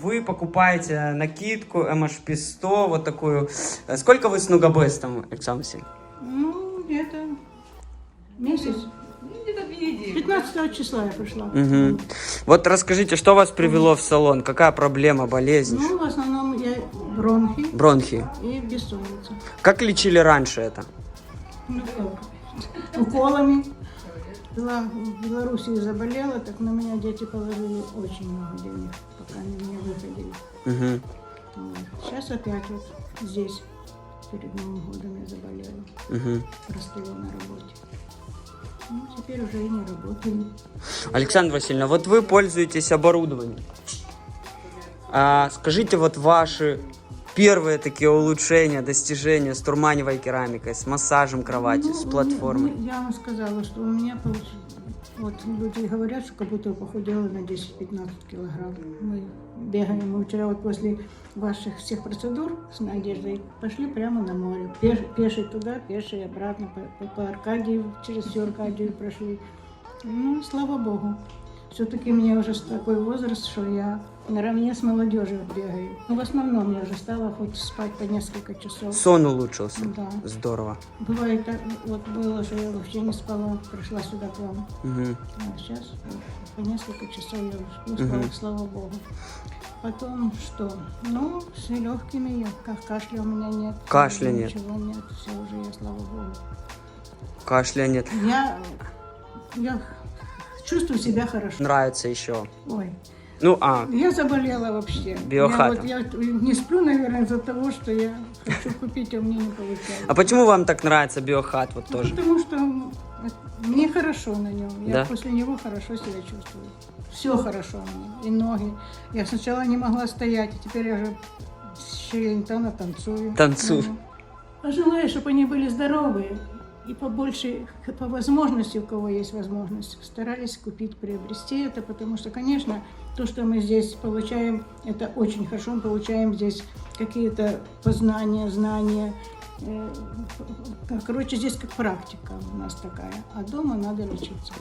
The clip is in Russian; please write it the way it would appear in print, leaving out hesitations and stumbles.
Вы покупаете накидку MHP100, вот такую. Сколько вы с Нугабестом, Александр Васильевич? Ну, где-то месяц. Где-то 2 недели. 15 числа я пришла. Угу. Вот расскажите, что вас привело в салон? Какая проблема, болезнь? Ну, в основном я бронхи Бронхи. и бессонница. Как лечили раньше это? Ну, как? Уколами. Была в Белоруссии заболела, так на меня дети положили очень много денег, пока они меня выходили. Угу. Вот. Сейчас опять вот здесь, перед Новым годом я заболела. Угу. Простыла на работе. Ну, теперь уже и не работаю. Александра Васильевна, вот вы пользуетесь оборудованием. Скажите, вот ваши первые такие улучшения, достижения с турманевой керамикой, с массажем кровати, с платформой? Я вам сказала, что у меня получилось. Вот люди говорят, что как будто я похудела на 10-15 килограмм. Мы бегаем. Мы вчера вот после ваших всех процедур с Надеждой пошли прямо на море. Пешей туда, пешей обратно, по Аркадию, через всю Аркадию прошли. Ну, слава Богу. Все-таки мне уже такой возраст, что я наравне с молодежью бегаю. Ну, в основном я уже стала хоть спать по несколько часов. Сон улучшился? Да. Здорово. Бывает так, вот было, что я вообще не спала, пришла сюда к вам. Угу. А сейчас по несколько часов я спала, слава Богу. Потом что? Ну, с легкими, как кашля у меня нет. Кашля нет. Ничего нет, все уже я, слава Богу. Кашля нет. Я чувствую себя хорошо. Нравится еще. Ой. Ну, Я заболела вообще. Биохата. Я не сплю, наверное, из-за того, что я хочу купить, а у меня не получается. А почему вам так нравится биохат вот тоже? Потому что мне хорошо на нем. Я Да? после него хорошо себя чувствую. Все хорошо мне. И ноги. Я сначала не могла стоять, а теперь я уже с Челентана танцую. Танцую. Пожелаю, чтобы они были здоровые. И побольше, по возможности, у кого есть возможность, старались купить, приобрести это, потому что, конечно, то, что мы здесь получаем, это очень хорошо. Мы получаем здесь какие-то познания, знания. Короче, здесь как практика у нас такая. А дома надо лечиться.